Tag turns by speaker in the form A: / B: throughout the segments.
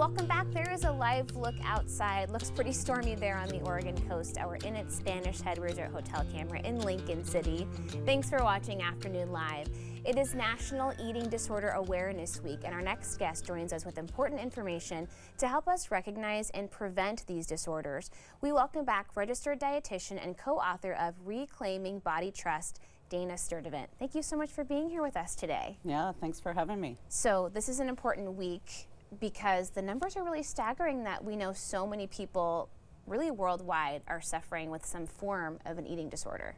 A: Welcome back. There is a live look outside. Looks pretty stormy there on the Oregon coast. Our Inn at Spanish Head Resort Hotel camera in Lincoln City. Thanks for watching Afternoon Live. It is National Eating Disorder Awareness Week, and our next guest joins us with important information to help us recognize and prevent these disorders. We welcome back registered dietitian and co-author of Reclaiming Body Trust, Dana Sturtevant. Thank you so much for being here with us today.
B: Yeah, thanks for having me.
A: So this is an important week because the numbers are really staggering that we know so many people really worldwide are suffering with some form of an eating disorder.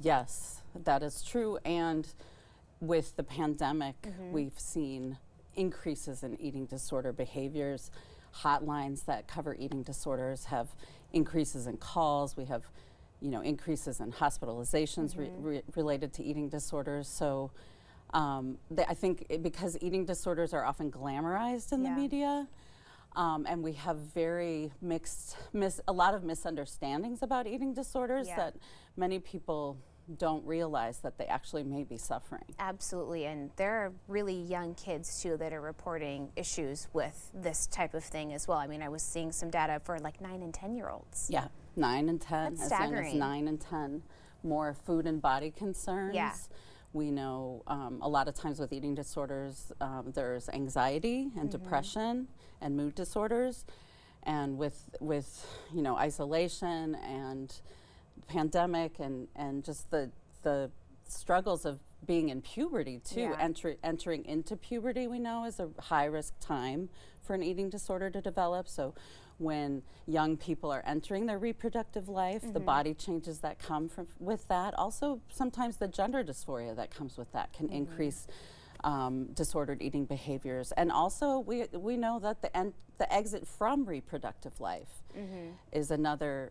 B: Yes, that is true. And with the pandemic, we've seen increases in eating disorder behaviors. Hotlines that cover eating disorders have increases in calls. We have, increases in hospitalizations related to eating disorders. So I think because eating disorders are often glamorized in the media, and we have very a lot of misunderstandings about eating disorders that many people don't realize that they actually may be suffering.
A: Absolutely, and there are really young kids too that are reporting issues with this type of thing as well. I mean, I was seeing some data for like 9 and 10-year-olds.
B: Yeah, 9 and 10,
A: That's
B: as
A: staggering.
B: young as 9 and 10, more food and body concerns.
A: Yeah.
B: We know a lot of times with eating disorders, there's anxiety and depression and mood disorders, and with isolation and pandemic and just the struggles of being in puberty too. Entering into puberty, we know, is a high risk time for an eating disorder to develop. So when young people are entering their reproductive life, the body changes that come with that. Also, sometimes the gender dysphoria that comes with that can increase disordered eating behaviors. And also, we know that the exit from reproductive life is another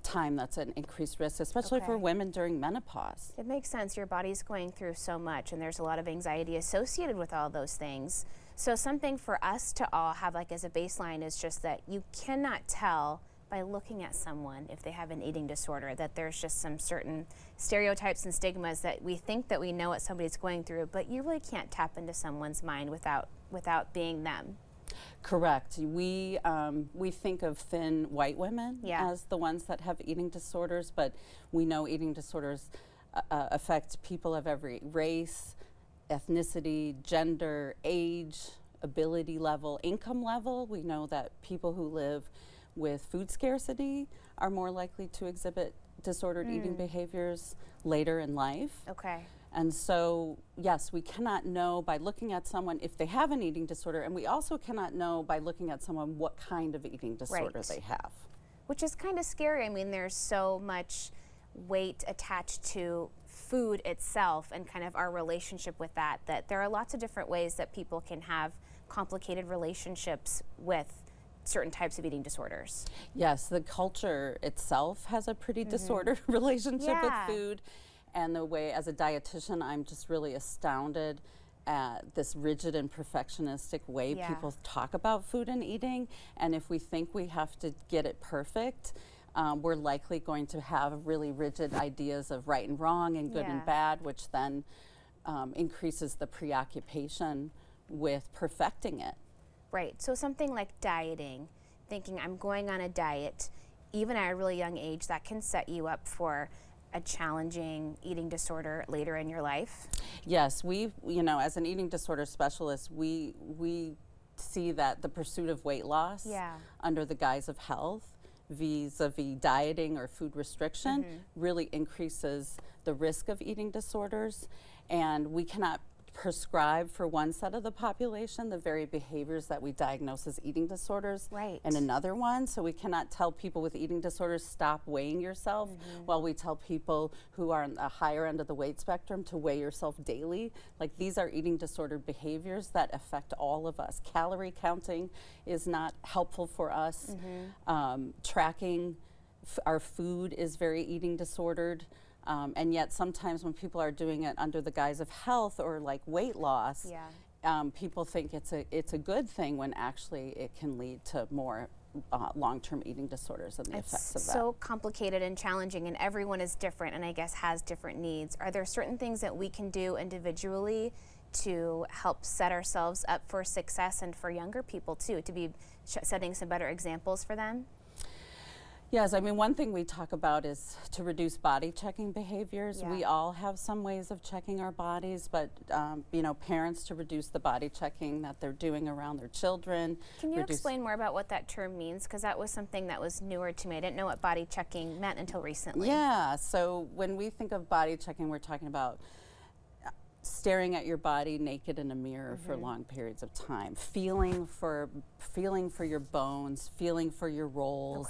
B: time that's an increased risk, especially for women during menopause.
A: It makes sense. Your body's going through so much, and there's a lot of anxiety associated with all those things. So something for us to all have like as a baseline is just that you cannot tell by looking at someone if they have an eating disorder, that there's just some certain stereotypes and stigmas that we think that we know what somebody's going through, but you really can't tap into someone's mind without being them.
B: Correct. We think of thin white women as the ones that have eating disorders, but we know eating disorders affect people of every race, ethnicity, gender, age, ability level, income level. We know that people who live with food scarcity are more likely to exhibit disordered eating behaviors later in life.
A: Okay.
B: And so, yes, we cannot know by looking at someone if they have an eating disorder, and we also cannot know by looking at someone what kind of eating disorder they have.
A: Which is kind of scary. I mean, there's so much weight attached to food itself and kind of our relationship with that there are lots of different ways that people can have complicated relationships with certain types of eating disorders.
B: Yes, the culture itself has a pretty disordered relationship with food. And the way, as a dietitian, I'm just really astounded at this rigid and perfectionistic way people talk about food and eating. And if we think we have to get it perfect, we're likely going to have really rigid ideas of right and wrong and good and bad, which then increases the preoccupation with perfecting it.
A: Right. So something like dieting, thinking I'm going on a diet, even at a really young age, that can set you up for a challenging eating disorder later in your life? Yes,
B: as an eating disorder specialist, we see that the pursuit of weight loss under the guise of health vis-a-vis dieting or food restriction really increases the risk of eating disorders, and we cannot prescribe for one set of the population the very behaviors that we diagnose as eating disorders and another one. So we cannot tell people with eating disorders stop weighing yourself while we tell people who are on the higher end of the weight spectrum to weigh yourself daily. Like, these are eating disordered behaviors that affect all of us. Calorie counting is not helpful for us. Tracking our food is very eating disordered. And yet sometimes when people are doing it under the guise of health or like weight loss, people think it's a good thing, when actually it can lead to more long-term eating disorders and the effects of that.
A: It's so complicated and challenging, and everyone is different and I guess has different needs. Are there certain things that we can do individually to help set ourselves up for success and for younger people too, to be setting some better examples for them?
B: Yes, I mean, one thing we talk about is to reduce body checking behaviors. We all have some ways of checking our bodies, but you know, parents to reduce the body checking that they're doing around their children.
A: Can you explain more about what that term means? Because that was something that was newer to me. I didn't know what body checking meant until recently.
B: Yeah, so when we think of body checking, we're talking about staring at your body naked in a mirror for long periods of time, feeling for your bones, feeling for your rolls,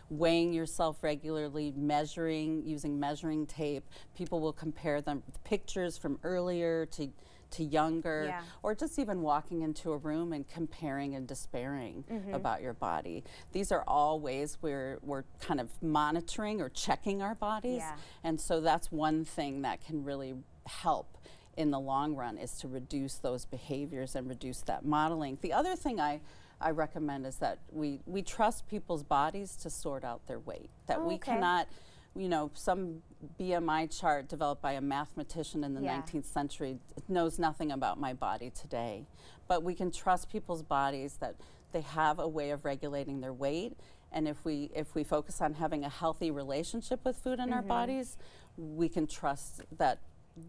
B: weighing yourself regularly, measuring, using measuring tape. People will compare them pictures from earlier to younger, or just even walking into a room and comparing and despairing about your body. These are all ways we're kind of monitoring or checking our bodies, and so that's one thing that can really help in the long run, is to reduce those behaviors and reduce that modeling. The other thing I recommend is that we trust people's bodies to sort out their weight. That we cannot, you know, some BMI chart developed by a mathematician in the 19th century knows nothing about my body today. But we can trust people's bodies that they have a way of regulating their weight, and if we focus on having a healthy relationship with food in our bodies, we can trust that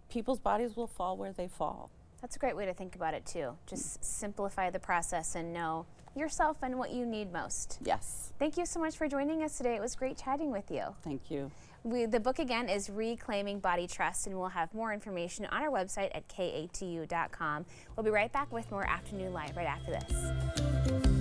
B: people's bodies will fall where they fall.
A: That's a great way to think about it too. Just simplify the process and know yourself and what you need most.
B: Yes.
A: Thank you so much for joining us today. It was great chatting with you.
B: Thank you.
A: The book again is Reclaiming Body Trust, and we'll have more information on our website at katu.com. We'll be right back with more Afternoon Live right after this.